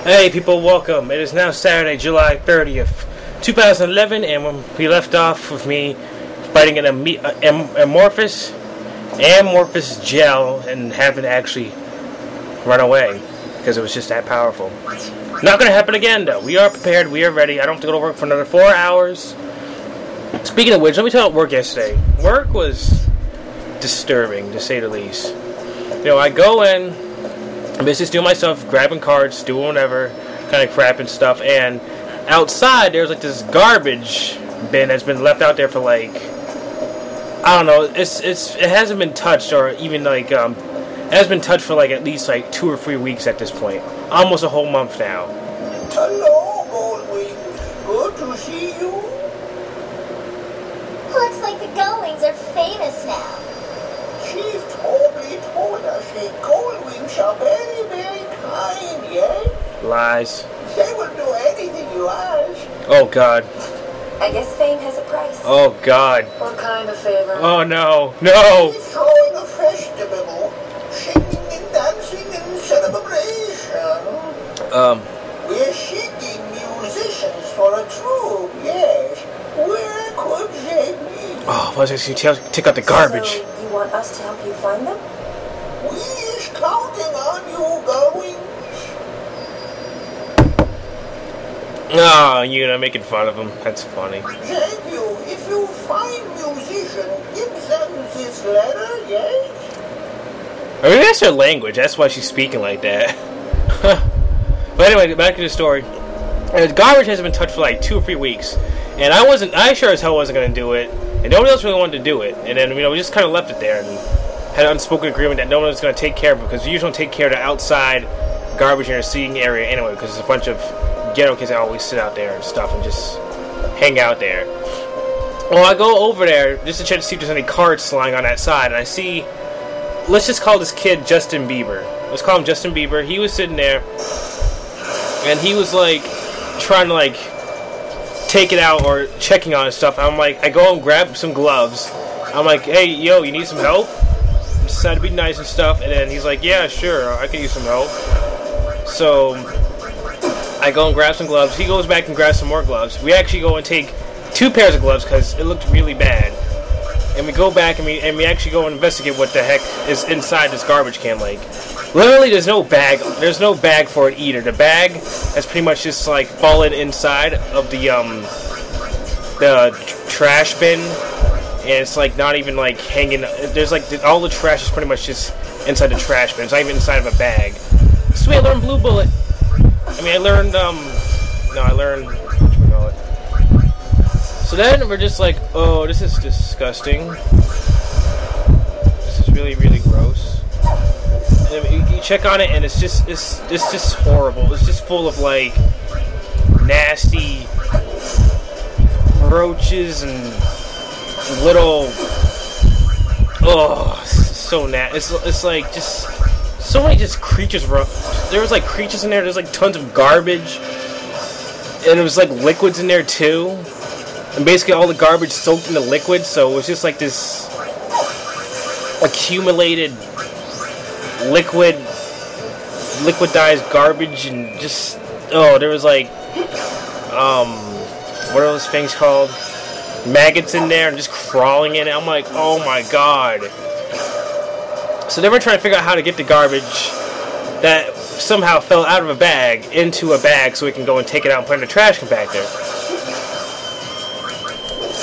Hey people, welcome. It is now Saturday, July 30th, 2011, and when we left off with me fighting an amorphous gel and having to actually run away because it was just that powerful. Not going to happen again though. We are prepared, we are ready. I don't have to go to work for another 4 hours. Speaking of which, let me tell you about work yesterday. Work was disturbing, to say the least. You know, I go in, I'm just doing my stuff, grabbing cards, doing whatever, kind of crap and stuff, and outside there's like this garbage bin that's been left out there for like, I don't know, it hasn't been touched, or even like, it has been touched for like at least like 2 or 3 weeks at this point. Almost a whole month now. Hello, Goldwing. Good to see you. Looks like the Goldwings are famous now. Chief Toby told us that Goldwings are very, very kind, yeah? Lies. They will do anything you ask. Oh God. I guess fame has a price. Oh God. What kind of favor? Oh no. No. We're throwing a festival, singing and dancing in celebration. We're seeking musicians for a troupe, yes. Where could they be? Oh, why does he take out the garbage? So you want us to help you find them? We're counting on you, Goldwings. Oh, you're not making fun of him. That's funny. Thank you. If you find musician, give them this letter, yes? I mean, that's her language. That's why she's speaking like that. But anyway, back to the story. The garbage hasn't been touched for like 2 or 3 weeks, and I sure as hell wasn't going to do it, and nobody else really wanted to do it. And then, we just kind of left it there and had an unspoken agreement that no one was going to take care of it, because we usually don't take care of the outside garbage in our seating area anyway, because there's a bunch of ghetto kids that always sit out there and stuff and just hang out there. Well, I go over there just to check to see if there's any cards lying on that side, and I see, let's just call this kid Justin Bieber. Let's call him Justin Bieber. He was sitting there, and he was like trying to like take it out or checking on his stuff. I'm like, I go and grab some gloves. I'm like, hey, yo, you need some help? Decided to be nice and stuff, and then he's like, yeah, sure, I can use some help. So I go and grab some gloves. He goes back and grabs some more gloves. We actually go and take 2 pairs of gloves because it looked really bad. And we go back and we actually go and investigate what the heck is inside this garbage can. Like, literally, there's no bag. There's no bag for it either. The bag has pretty much just like fallen inside of the trash bin, and it's like not even like hanging. There's like all the trash is pretty much just inside the trash bin. It's not even inside of a bag. Sweet, I learned Blue Bullet. I mean, I learned, whatchamacallit. So then we're just like, oh, this is disgusting. This is really, really gross. And then you check on it, and it's just horrible. It's just full of, like, nasty roaches and little, oh, so nasty. It's like just so many just creatures. There was like creatures in there. There's like tons of garbage, and there was like liquids in there too. And basically all the garbage soaked in the liquid, so it was just like this accumulated liquidized garbage, and just there was like what are those things called? Maggots in there and just crawling in it. I'm like, oh my god. So then we're trying to figure out how to get the garbage that somehow fell out of a bag into a bag so we can go and take it out and put it in a trash compactor.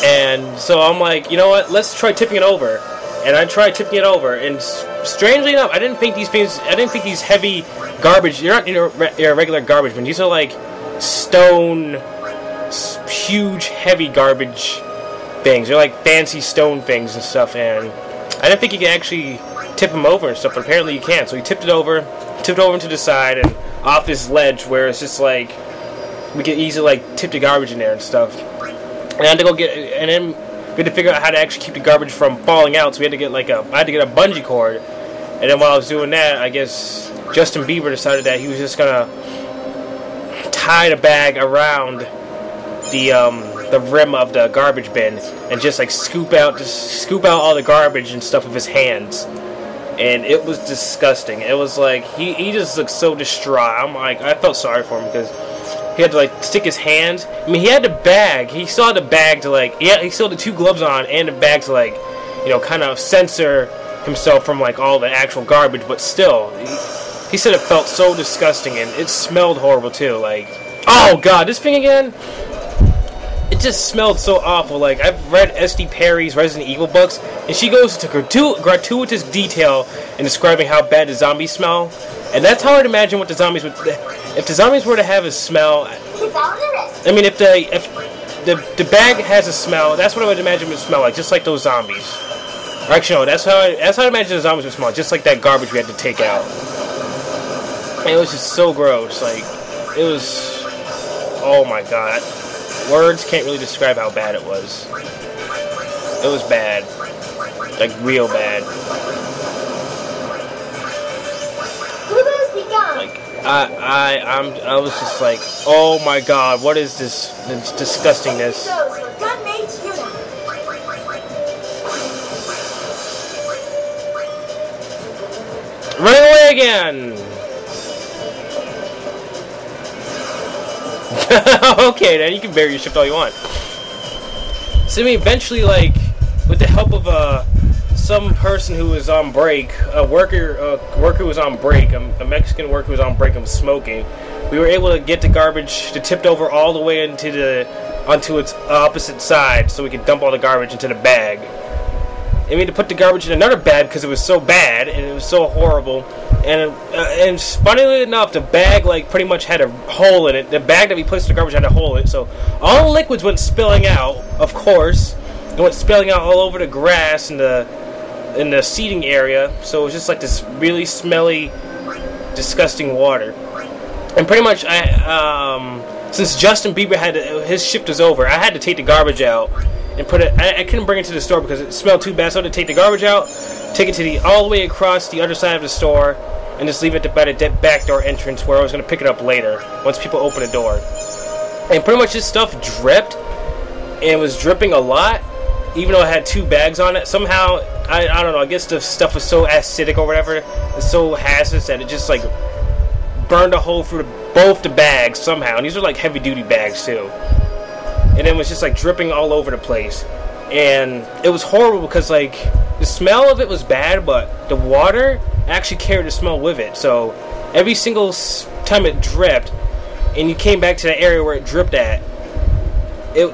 And so I'm like, you know what? Let's try tipping it over. And I tried tipping it over, and strangely enough, I didn't think these heavy garbage. You're not your regular garbage bin. These are like stone, huge, heavy garbage things. They're like fancy stone things and stuff. And I didn't think you could actually tip them over and stuff, but apparently you can. So we tipped it over into the side and off this ledge where it's just like we could easily like tip the garbage in there and stuff. And I had to go get, and then we had to figure out how to actually keep the garbage from falling out. So we had to get I had to get a bungee cord. And then while I was doing that, I guess Justin Bieber decided that he was just gonna tie the bag around the rim of the garbage bin and just like scoop out all the garbage and stuff with his hands. and it was disgusting. It was like he just looked so distraught. I'm like, I felt sorry for him because he had to like stick his hands. I mean, he had the bag. He still had the bag to like, yeah, he still had the 2 gloves on and the bag to like, you know, kind of censor himself from like all the actual garbage. But still, he said it felt so disgusting and it smelled horrible too. Like, oh god, this thing again. It just smelled so awful. Like, I've read S.D. Perry's Resident Evil books, and she goes into gratuitous detail in describing how bad the zombies smell. And that's how I'd imagine what the zombies would... If the zombies were to have a smell... I mean, if the bag has a smell, that's what I would imagine it would smell like, just like those zombies. Or actually, no, that's how I imagine the zombies would smell, just like that garbage we had to take out. And it was just so gross. Like, it was... Oh my god. Words can't really describe how bad it was. It was bad. Like, real bad. Like, I was just like, oh my god, what is this disgustingness? Run away again! Okay, then you can bury your shift all you want. So I mean, eventually, like, with the help of some person who was on break, a worker who was on break, a Mexican worker who was on break and was smoking, we were able to get the garbage tipped over all the way onto its opposite side, so we could dump all the garbage into the bag. And we had to put the garbage in another bag because it was so bad and it was so horrible. And funnily enough, the bag like pretty much had a hole in it. The bag that we placed the garbage had a hole in it, so all the liquids went spilling out. Of course, it went spilling out all over the grass in the seating area. So it was just like this really smelly, disgusting water. And pretty much, since Justin Bieber his shift was over, I had to take the garbage out and put it. I couldn't bring it to the store because it smelled too bad. So I had to take the garbage out, take it all the way across the other side of the store, and just leave it by the back door entrance where I was going to pick it up later once people open the door. And pretty much this stuff dripped, and it was dripping a lot, even though it had 2 bags on it. Somehow, I don't know, I guess the stuff was so acidic or whatever, it's so hazardous that it just like burned a hole through both the bags somehow. And these are like heavy duty bags too. And it was just like dripping all over the place. And it was horrible because like the smell of it was bad, but the water actually carried the smell with it. So every single time it dripped and you came back to the area where it dripped at, you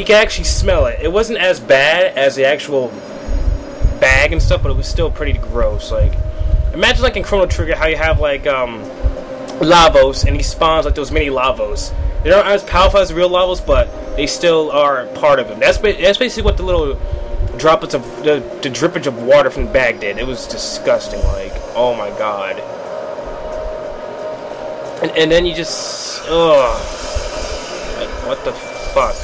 could actually smell it. It wasn't as bad as the actual bag and stuff, but it was still pretty gross. Like, imagine like in Chrono Trigger how you have like Lavos, and he spawns like those mini Lavos. They aren't as powerful as the real Lavos, but they still are part of him. That's basically what the little droplets of the drippage of water from the bag did. It was disgusting. Like, oh my god. And then you just, like, what the fuck?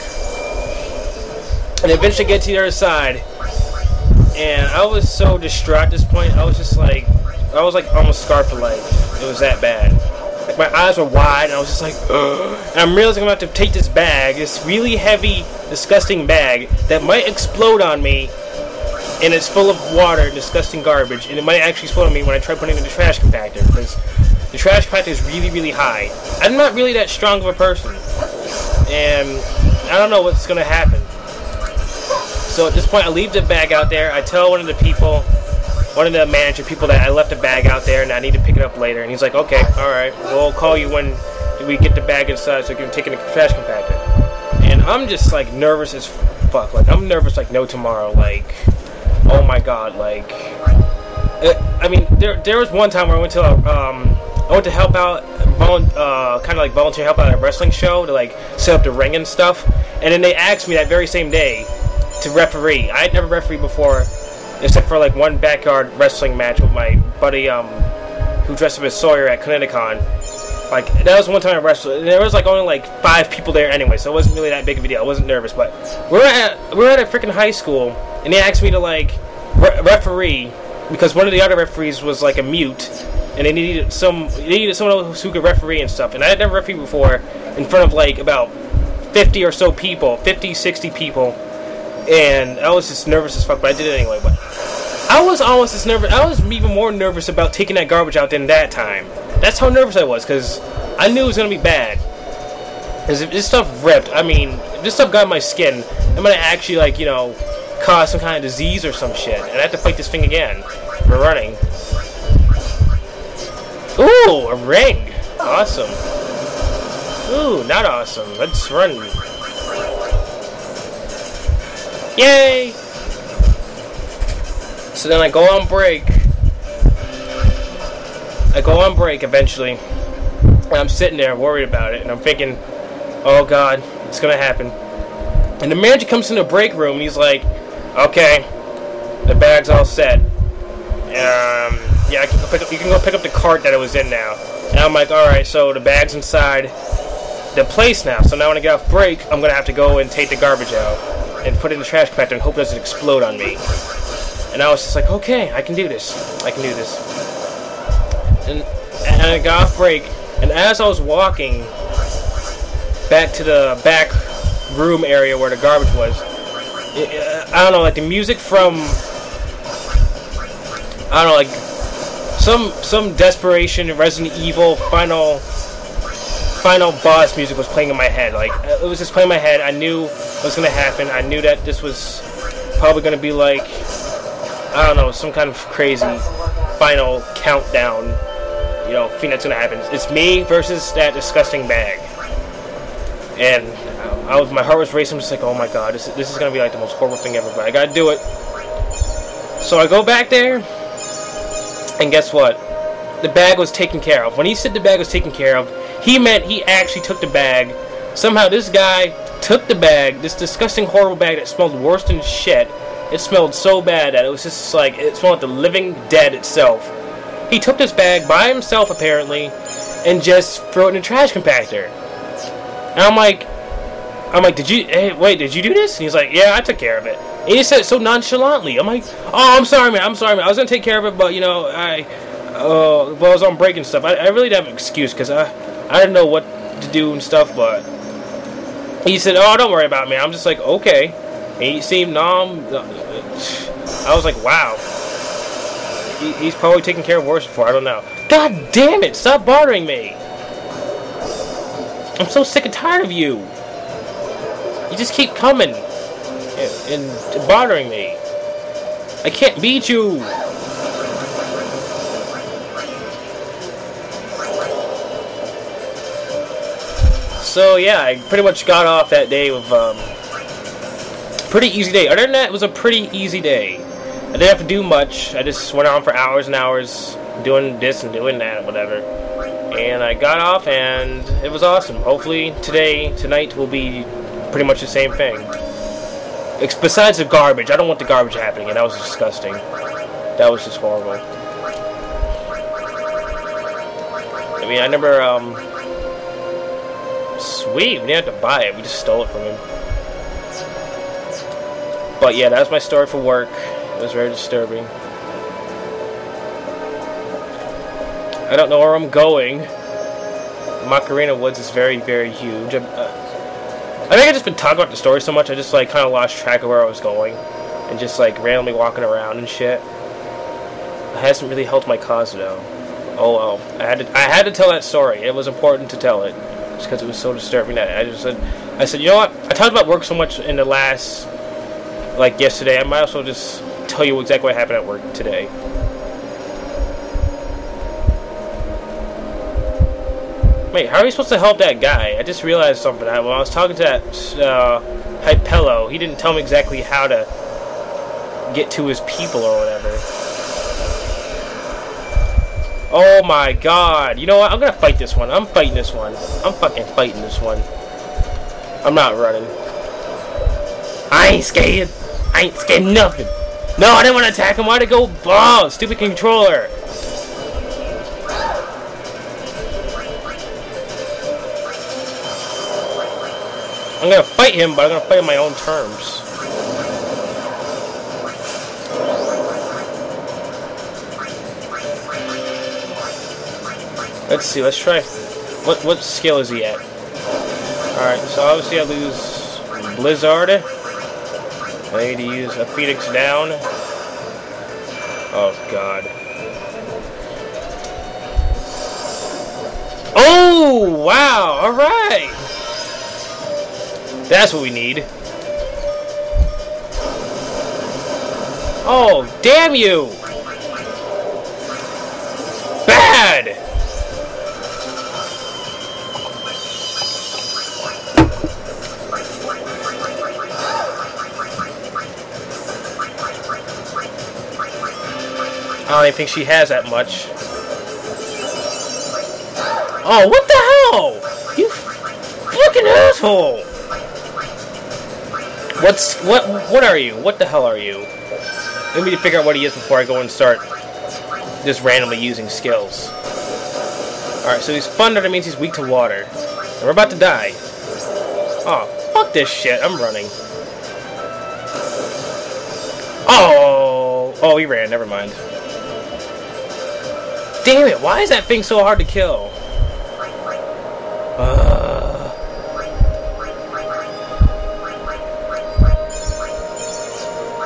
And eventually get to the other side, and I was so distraught at this point. I was just like, I was like almost scarred for life. It was that bad. Like, my eyes were wide, and I was just like, ugh. And I'm realizing I'm going to have to take this bag, this really heavy, disgusting bag, that might explode on me, and it's full of water and disgusting garbage, and it might actually explode on me when I try putting it in the trash compactor, because the trash compactor is really, really high. I'm not really that strong of a person, and I don't know what's going to happen. So at this point, I leave the bag out there. I tell one of the manager people that I left the bag out there and I need to pick it up later. And he's like, okay, alright, we'll call you when we get the bag inside so you can take it in the trash compactor. And I'm just like nervous as fuck. Like, I'm nervous like no tomorrow. Like, oh my god, like, I mean, there was one time where I went to help out, kind of like volunteer help out at a wrestling show to like set up the ring and stuff. And then they asked me that very same day to referee. I had never refereed before, except for like one backyard wrestling match with my buddy who dressed up as Sawyer at Kineticon. Like, that was one time I wrestled, and there was like only like 5 people there anyway, so it wasn't really that big of a deal. I wasn't nervous, but we're at a freaking high school, and they asked me to like referee because one of the other referees was like a mute, and they needed someone else who could referee and stuff. And I had never refereed before in front of like about 50 or so people, 50, 60 people. And I was just nervous as fuck, but I did it anyway. But I was almost as nervous. I was even more nervous about taking that garbage out than that time. That's how nervous I was, because I knew it was going to be bad. Because if this stuff ripped, I mean, if this stuff got in my skin, I'm going to actually, like, you know, cause some kind of disease or some shit. And I have to fight this thing again. We're running. Ooh, a ring. Awesome. Ooh, not awesome. Let's run. Yay! So then I go on break. Eventually. And I'm sitting there worried about it. And I'm thinking, oh god, it's gonna happen. And the manager comes in the break room and he's like, okay, the bag's all set. Yeah, you can go pick up the cart that it was in now. And I'm like, alright, so the bag's inside the place now. So now when I get off break, I'm going to have to go and take the garbage out and put it in the trash compactor and hope it doesn't explode on me. And I was just like, okay, I can do this. And I got off break, and as I was walking back to the back room area where the garbage was, I don't know, like the music from, I don't know, like some Desperation, Resident Evil final boss music was playing in my head. Like, it was just playing in my head. I knew what was going to happen. I knew that this was probably going to be like, I don't know, some kind of crazy final countdown, you know, thing that's going to happen. It's me versus that disgusting bag. And my heart was racing. I'm just like, oh my god, this is going to be like the most horrible thing ever, but I got to do it. So I go back there, and guess what? The bag was taken care of. When he said the bag was taken care of, he meant he actually took the bag. Somehow this guy took the bag, this disgusting, horrible bag that smelled worse than shit. It smelled so bad that it was just like, it smelled like the living dead itself. He took this bag by himself, apparently, and just threw it in a trash compactor. And I'm like, did you do this? And he's like, yeah, I took care of it. And he said it so nonchalantly. I'm like, oh, I'm sorry, man. I was going to take care of it, but, you know, I was on break and stuff. I really didn't have an excuse, because I didn't know what to do and stuff, but he said, oh, don't worry about me. I'm just like, okay. And he seemed numb. I was like, wow. He's probably taken care of worse before. I don't know. God damn it! Stop bothering me! I'm so sick and tired of you. You just keep coming and bothering me. I can't beat you. So yeah, I pretty much got off that day with pretty easy day. Other than that, it was a pretty easy day. I didn't have to do much. I just went on for hours and hours doing this and doing that and whatever. And I got off and it was awesome. Hopefully tonight will be pretty much the same thing. Besides the garbage. I don't want the garbage happening, and that was disgusting. That was just horrible. I mean, I never, sweet, we didn't have to buy it. We just stole it from him. But yeah, that's my story for work. It was very disturbing. I don't know where I'm going. Macarena Woods is very, very huge. I think I've just been talking about the story so much, I just like kind of lost track of where I was going. And just like randomly walking around and shit. It hasn't really helped my cause though. Oh well. I had to tell that story. It was important to tell it. Just because it was so disturbing that I said, you know what? I talked about work so much in the last, like yesterday, I might as well just tell you exactly what happened at work today. Wait, how are we supposed to help that guy? I just realized something. When I was talking to that Hypello, he didn't tell me exactly how to get to his people or whatever. Oh my god. You know what? I'm gonna fight this one. I'm fighting this one. I'm fucking fighting this one. I'm not running. I ain't scared. I ain't scared of nothing. No, I didn't want to attack him. Why'd I go? Oh, stupid controller. I'm gonna fight him, but I'm gonna fight on my own terms. Let's see, let's try. What skill is he at? Alright, so obviously I lose Blizzard. I need to use a Phoenix down. Oh, God. Oh, wow. All right. That's what we need. Oh, damn you. Bad. I don't even think she has that much. Oh, what the hell? You fucking asshole! What are you? What the hell are you? Let me figure out what he is before I go and start just randomly using skills. Alright, so he's thunder, that means he's weak to water. And we're about to die. Oh, fuck this shit, I'm running. Oh, he ran, never mind. Damn it, why is that thing so hard to kill?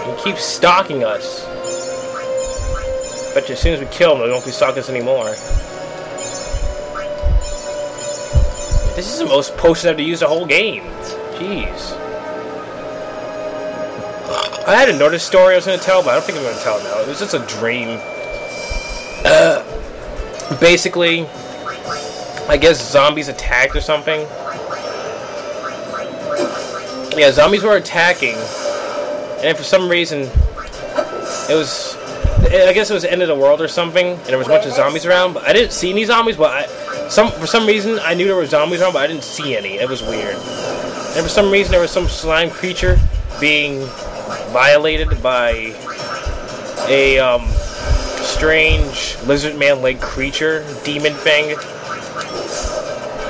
He keeps stalking us. But as soon as we kill him, he won't be stalking us anymore. This is the most potions I've used the whole game. Jeez. I had another story I was going to tell, but I don't think I'm going to tell it now. It was just a dream. Basically, I guess zombies attacked or something. Yeah, zombies were attacking, and for some reason, it was, I guess it was the end of the world or something, and there was a bunch of zombies around, but I didn't see any zombies, but for some reason, I knew there were zombies around, but I didn't see any. It was weird. And for some reason, there was some slime creature being violated by a, strange lizard man-like creature, demon thing,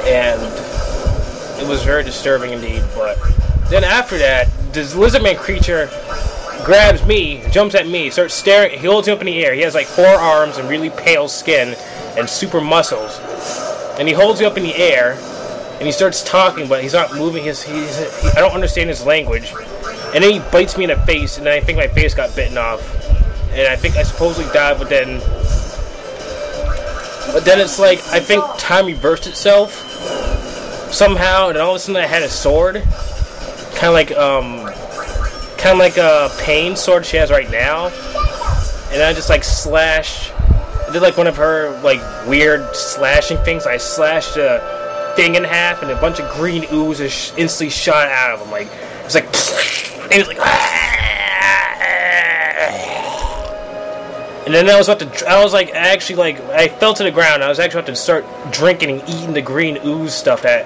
and it was very disturbing indeed. But then after that, this lizard man creature grabs me, jumps at me, starts staring. He holds me up in the air. He has like 4 arms and really pale skin and super muscles, and he holds me up in the air and he starts talking, but he's not moving. I don't understand his language, and then he bites me in the face, and then I think my face got bitten off. And I think I supposedly died, but then it's like, I think time reversed itself somehow, and all of a sudden I had a sword, kind of like a pain sword she has right now, and I just like slashed. I did like one of her like weird slashing things. I slashed a thing in half, and a bunch of green ooze instantly shot out of him. Like it's like, and he was like. And then I fell to the ground. I was actually about to start drinking and eating the green ooze stuff that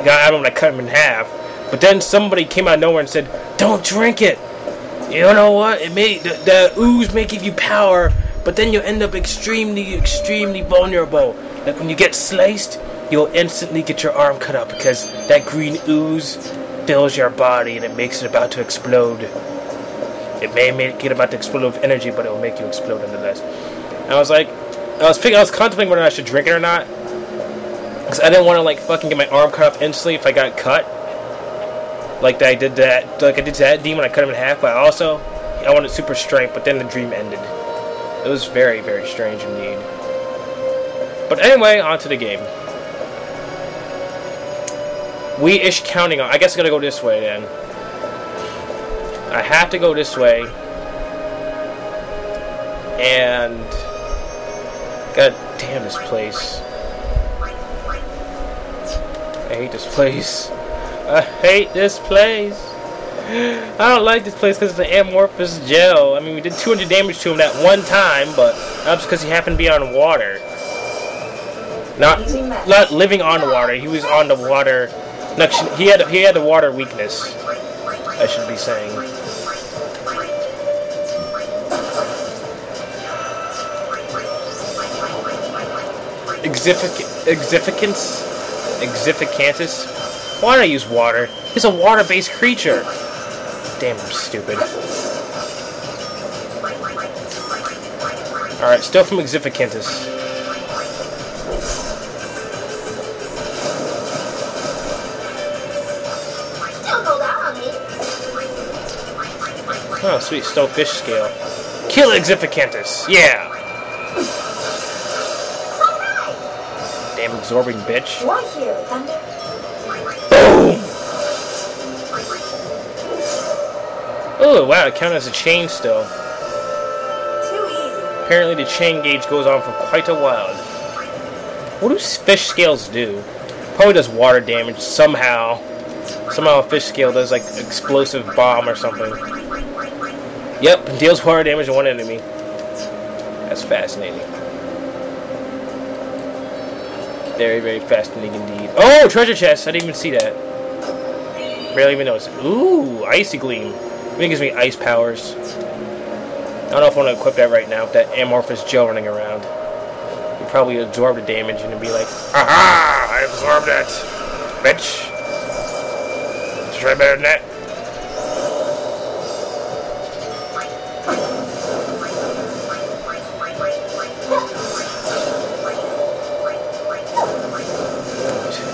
got out of him when I cut him in half. But then somebody came out of nowhere and said, "Don't drink it. You know what? The ooze may give you power, but then you'll end up extremely, extremely vulnerable. Like when you get sliced, you'll instantly get your arm cut up because that green ooze fills your body and it makes it about to explode. It may make it about to explode with energy, but it will make you explode nonetheless." And I was contemplating whether I should drink it or not, because I didn't want to like fucking get my arm cut off instantly if I got cut, like I did to that demon. I cut him in half, but also I wanted super strength. But then the dream ended. It was very, very strange indeed. But anyway, on to the game. We-ish counting on. I guess I gotta go this way then. I have to go this way, and god damn this place. I hate this place. I hate this place. I don't like this place because it's an amorphous gel. I mean, we did 200 damage to him that one time, but that's because he happened to be on water. Not living on the water. He was on the water. No, he had the water weakness, I should be saying. Exificantus? Why don't I use water? He's a water-based creature. Damn, I'm stupid. Alright, still from Exificantus. Oh, sweet, still fish scale. Kill Exificantus. Yeah. Damn absorbing bitch. Why here, Thunder? Boom. Oh wow, it counts as a chain still. Too easy. Apparently the chain gauge goes on for quite a while. What do fish scales do? Probably does water damage somehow. Somehow a fish scale does like explosive bomb or something. Yep, deals water damage to one enemy. That's fascinating. Very, very fascinating indeed. Oh, treasure chest! I didn't even see that. Barely even noticed. Ooh, icy gleam. I think it gives me ice powers. I don't know if I want to equip that right now with that amorphous gel running around. You probably absorb the damage and it'd be like, aha! I absorbed it! Bitch! Try better than that.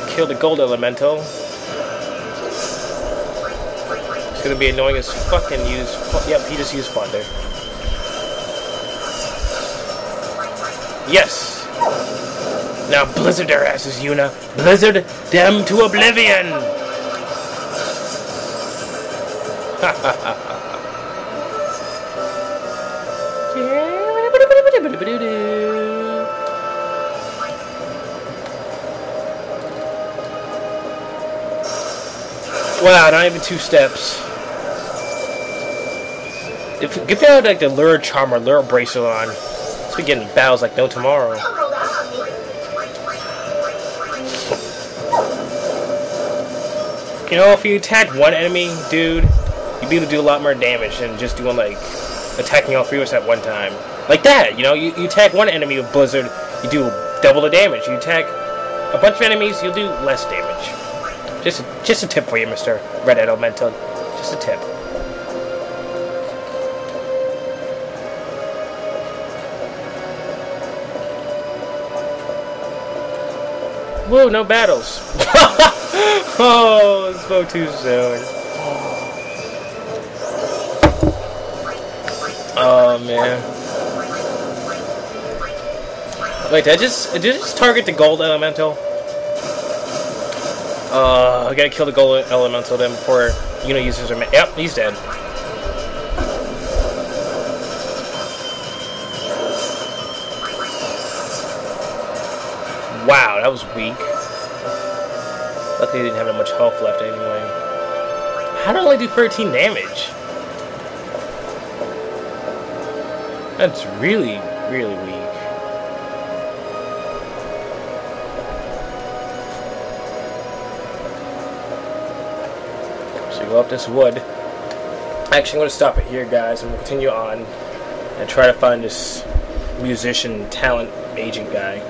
Kill the gold elemental. It's gonna be annoying as fucking use. Yep, he just used Thunder. Yes! Now blizzard their asses, Yuna. Blizzard them to oblivion! Ha ha ha ha. Wow, not even 2 steps. If they had like the lure charm or lure bracelet on, let's be getting battles like no tomorrow. You know, if you attacked one enemy, dude, you'd be able to do a lot more damage than just doing like attacking all 3 of us at one time. Like that, you know, you attack one enemy with Blizzard, you do double the damage. You attack a bunch of enemies, you'll do less damage. Just a tip for you, Mr. Red Elemental. Just a tip. Whoa, no battles. Oh, spoke too soon. Oh man. Wait, did I just target the gold elemental? I gotta kill the gold elemental then before Yuna uses her. Yep, he's dead. Wow, that was weak. Luckily, I didn't have that much health left anyway. How did I only do 13 damage? That's really, really weak. So go up this wood. Actually, I'm going to stop it here, guys, and we'll continue on and try to find this musician, talent agent guy.